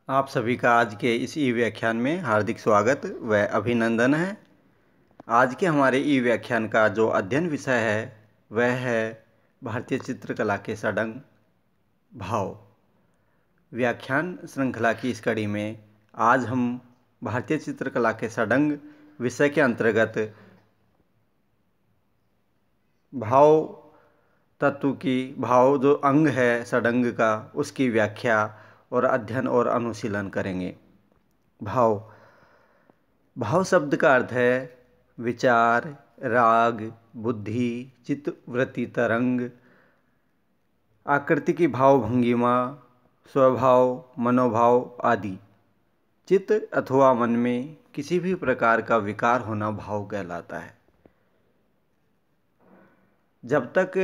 आप सभी का आज के इस ई व्याख्यान में हार्दिक स्वागत व अभिनंदन है। आज के हमारे ई व्याख्यान का जो अध्ययन विषय है वह है भारतीय चित्रकला के षडंग भाव। व्याख्यान श्रृंखला की इस कड़ी में आज हम भारतीय चित्रकला के षडंग विषय के अंतर्गत भाव तत्व की भाव जो अंग है षडंग का उसकी व्याख्या और अध्ययन और अनुशीलन करेंगे। भाव भाव शब्द का अर्थ है विचार, राग, बुद्धि, चित्त, वृत्ति, तरंग, आकृति की भाव भंगिमा, स्वभाव, मनोभाव आदि। चित्त अथवा मन में किसी भी प्रकार का विकार होना भाव कहलाता है। जब तक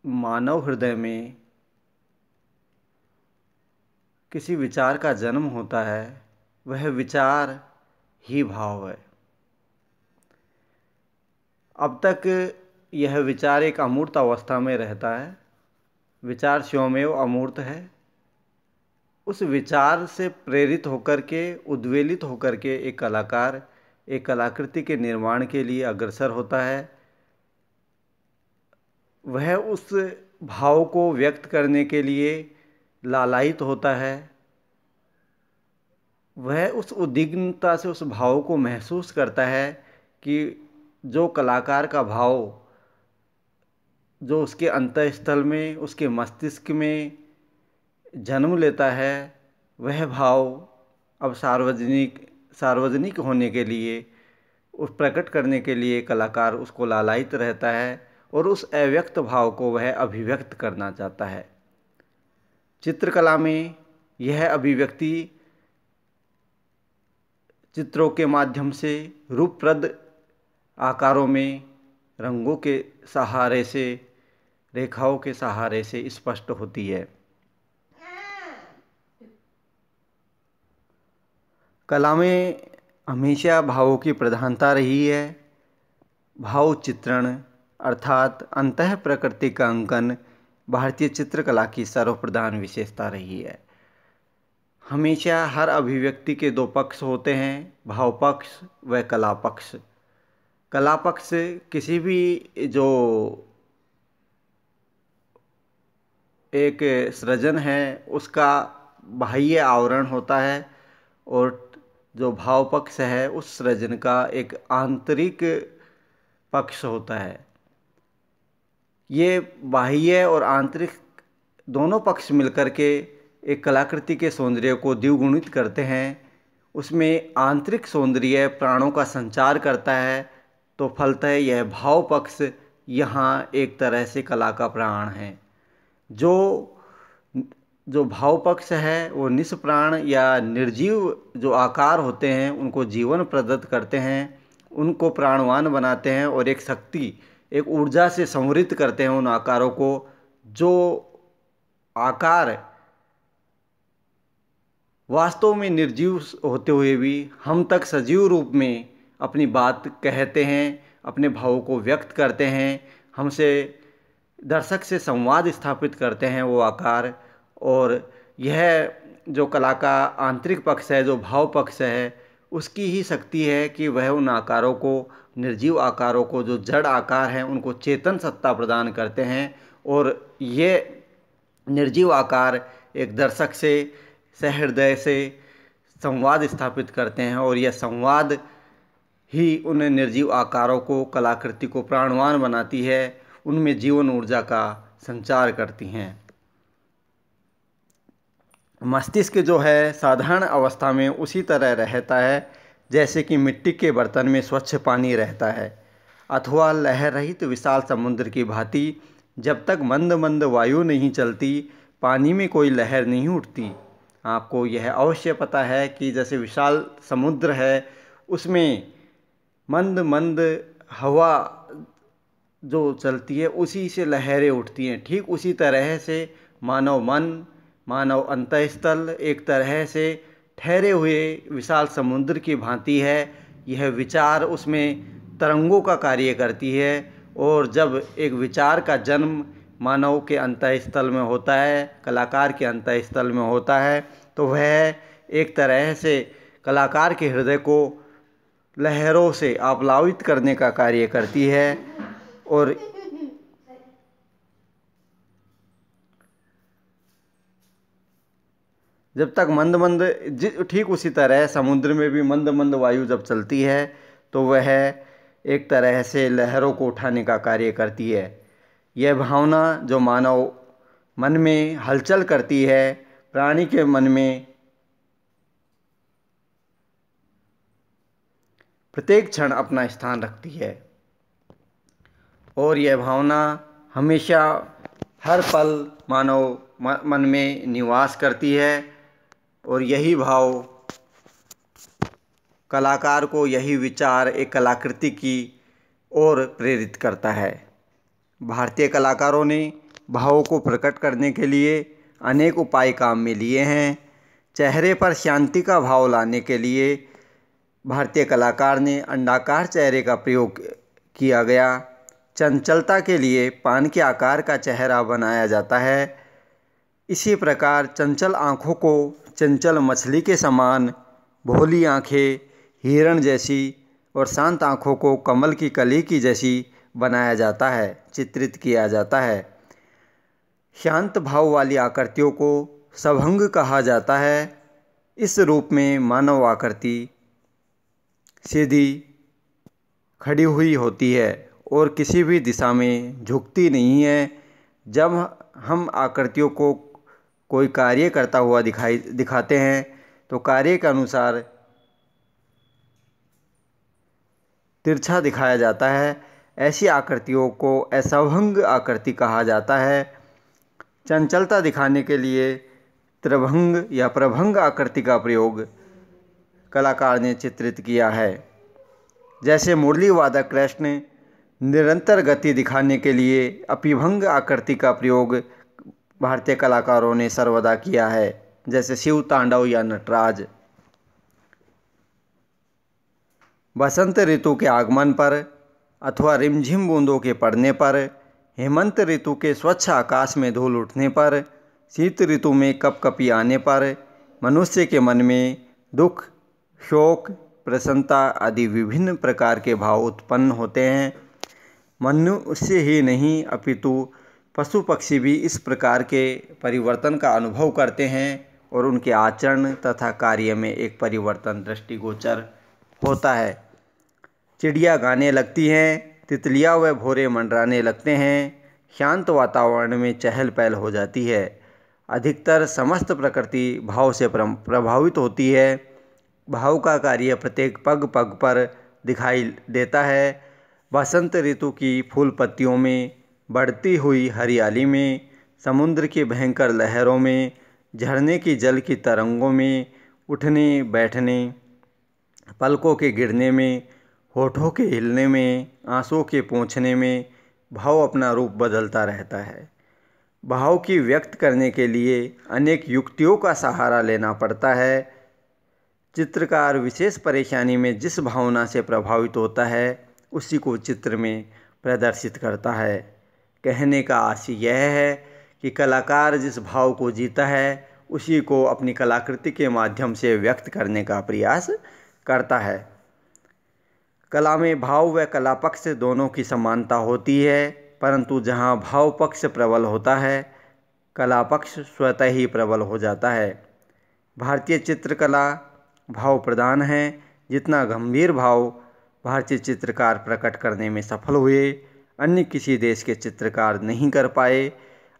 मानव हृदय में किसी विचार का जन्म होता है वह विचार ही भाव है। अब तक यह विचार एक अमूर्त अवस्था में रहता है। विचार स्वयमेव अमूर्त है। उस विचार से प्रेरित होकर के उद्वेलित होकर के एक कलाकार एक कलाकृति के निर्माण के लिए अग्रसर होता है। वह उस भाव को व्यक्त करने के लिए लालायित होता है। वह उस उद्विग्नता से उस भाव को महसूस करता है कि जो कलाकार का भाव जो उसके अंतःस्थल में उसके मस्तिष्क में जन्म लेता है वह भाव अब सार्वजनिक होने के लिए उस प्रकट करने के लिए कलाकार उसको लालायित रहता है और उस अव्यक्त भाव को वह अभिव्यक्त करना चाहता है। चित्रकला में यह अभिव्यक्ति चित्रों के माध्यम से रूपप्रद आकारों में रंगों के सहारे से रेखाओं के सहारे से स्पष्ट होती है। कला में हमेशा भावों की प्रधानता रही है। भाव चित्रण अर्थात अंतः प्रकृति का अंकन भारतीय चित्रकला की सर्वप्रधान विशेषता रही है। हमेशा हर अभिव्यक्ति के दो पक्ष होते हैं, भाव पक्ष व कला पक्ष। कला पक्ष किसी भी जो एक सृजन है उसका बाह्य आवरण होता है और जो भाव पक्ष है उस सृजन का एक आंतरिक पक्ष होता है। ये बाह्य और आंतरिक दोनों पक्ष मिलकर के एक कलाकृति के सौंदर्य को द्विगुणित करते हैं। उसमें आंतरिक सौंदर्य प्राणों का संचार करता है तो फलतः यह भाव पक्ष यहाँ एक तरह से कला का प्राण है। जो भाव पक्ष है वो निष्प्राण या निर्जीव जो आकार होते हैं उनको जीवन प्रदत्त करते हैं, उनको प्राणवान बनाते हैं और एक शक्ति एक ऊर्जा से संवृत्त करते हैं उन आकारों को। जो आकार वास्तव में निर्जीव होते हुए भी हम तक सजीव रूप में अपनी बात कहते हैं, अपने भावों को व्यक्त करते हैं, हमसे दर्शक से संवाद स्थापित करते हैं वो आकार। और यह जो कला का आंतरिक पक्ष है जो भाव पक्ष है उसकी ही शक्ति है कि वह उन आकारों को निर्जीव आकारों को जो जड़ आकार हैं उनको चेतन सत्ता प्रदान करते हैं और ये निर्जीव आकार एक दर्शक से सहृदय से संवाद स्थापित करते हैं और यह संवाद ही उन निर्जीव आकारों को कलाकृति को प्राणवान बनाती है, उनमें जीवन ऊर्जा का संचार करती हैं। मस्तिष्क जो है साधारण अवस्था में उसी तरह रहता है जैसे कि मिट्टी के बर्तन में स्वच्छ पानी रहता है अथवा लहर रहित विशाल समुद्र की भांति। जब तक मंद मंद वायु नहीं चलती पानी में कोई लहर नहीं उठती। आपको यह अवश्य पता है कि जैसे विशाल समुद्र है उसमें मंद मंद हवा जो चलती है उसी से लहरें उठती हैं। ठीक उसी तरह से मानव मन मानव अंतःस्थल एक तरह से ठहरे हुए विशाल समुद्र की भांति है। यह विचार उसमें तरंगों का कार्य करती है और जब एक विचार का जन्म मानव के अंतःस्थल में होता है, कलाकार के अंतःस्थल में होता है, तो वह एक तरह से कलाकार के हृदय को लहरों से आप्लावित करने का कार्य करती है। और जब तक मंद मंद ठीक उसी तरह समुद्र में भी मंद मंद वायु जब चलती है तो वह एक तरह से लहरों को उठाने का कार्य करती है। यह भावना जो मानव मन में हलचल करती है, प्राणी के मन में प्रत्येक क्षण अपना स्थान रखती है, और यह भावना हमेशा हर पल मानव मन में निवास करती है। और यही भाव कलाकार को, यही विचार एक कलाकृति की ओर प्रेरित करता है। भारतीय कलाकारों ने भावों को प्रकट करने के लिए अनेक उपाय काम में लिए हैं। चेहरे पर शांति का भाव लाने के लिए भारतीय कलाकार ने अंडाकार चेहरे का प्रयोग किया गया। चंचलता के लिए पान के आकार का चेहरा बनाया जाता है। इसी प्रकार चंचल आँखों को चंचल मछली के समान, भोली आँखें हिरण जैसी और शांत आँखों को कमल की कली की जैसी बनाया जाता है, चित्रित किया जाता है। शांत भाव वाली आकृतियों को सभंग कहा जाता है। इस रूप में मानव आकृति सीधी खड़ी हुई होती है और किसी भी दिशा में झुकती नहीं है। जब हम आकृतियों को कोई कार्य करता हुआ दिखाते हैं तो कार्य के अनुसार तिरछा दिखाया जाता है। ऐसी आकृतियों को असभंग आकृति कहा जाता है। चंचलता दिखाने के लिए त्रिभंग या प्रभंग आकृति का प्रयोग कलाकार ने चित्रित किया है। जैसे मुरली वादक कृष्ण निरंतर गति दिखाने के लिए अपिभंग आकृति का प्रयोग भारतीय कलाकारों ने सर्वदा किया है, जैसे शिव तांडव या नटराज। बसंत ऋतु के आगमन पर अथवा रिमझिम बूंदों के पड़ने पर, हेमंत ऋतु के स्वच्छ आकाश में धूल उठने पर, शीत ऋतु में कपकपी आने पर मनुष्य के मन में दुख, शोक, प्रसन्नता आदि विभिन्न प्रकार के भाव उत्पन्न होते हैं। मनुष्य ही नहीं अपितु पशु पक्षी भी इस प्रकार के परिवर्तन का अनुभव करते हैं और उनके आचरण तथा कार्य में एक परिवर्तन दृष्टिगोचर होता है। चिड़िया गाने लगती हैं, तितलियाँ व भौरे मंडराने लगते हैं, शांत वातावरण में चहल पहल हो जाती है। अधिकतर समस्त प्रकृति भाव से प्रभावित होती है। भाव का कार्य प्रत्येक पग पग पर दिखाई देता है। बसंत ऋतु की फूल पत्तियों में, बढ़ती हुई हरियाली में, समुद्र की भयंकर लहरों में, झरने की जल की तरंगों में, उठने बैठने, पलकों के गिरने में, होठों के हिलने में, आंसुओं के पोंछने में भाव अपना रूप बदलता रहता है। भाव की व्यक्त करने के लिए अनेक युक्तियों का सहारा लेना पड़ता है। चित्रकार विशेष परेशानी में जिस भावना से प्रभावित होता है उसी को चित्र में प्रदर्शित करता है। कहने का आशय यह है कि कलाकार जिस भाव को जीता है उसी को अपनी कलाकृति के माध्यम से व्यक्त करने का प्रयास करता है। कला में भाव व कला पक्ष दोनों की समानता होती है, परंतु जहाँ भाव पक्ष प्रबल होता है, कला पक्ष स्वतः ही प्रबल हो जाता है। भारतीय चित्रकला भाव प्रधान है। जितना गंभीर भाव भारतीय चित्रकार प्रकट करने में सफल हुए, अन्य किसी देश के चित्रकार नहीं कर पाए।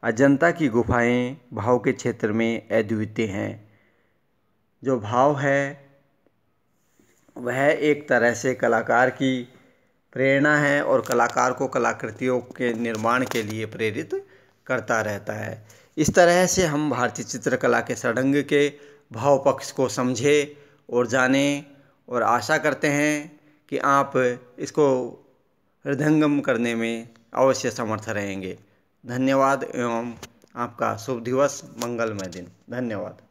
अजंता की गुफाएं भाव के क्षेत्र में अद्वितीय हैं। जो भाव है वह एक तरह से कलाकार की प्रेरणा है और कलाकार को कलाकृतियों के निर्माण के लिए प्रेरित करता रहता है। इस तरह से हम भारतीय चित्रकला के षडंग के भाव पक्ष को समझें और जानें, और आशा करते हैं कि आप इसको हृदयंगम करने में अवश्य समर्थ रहेंगे। धन्यवाद एवं आपका शुभ दिवस, मंगलमय दिन। धन्यवाद।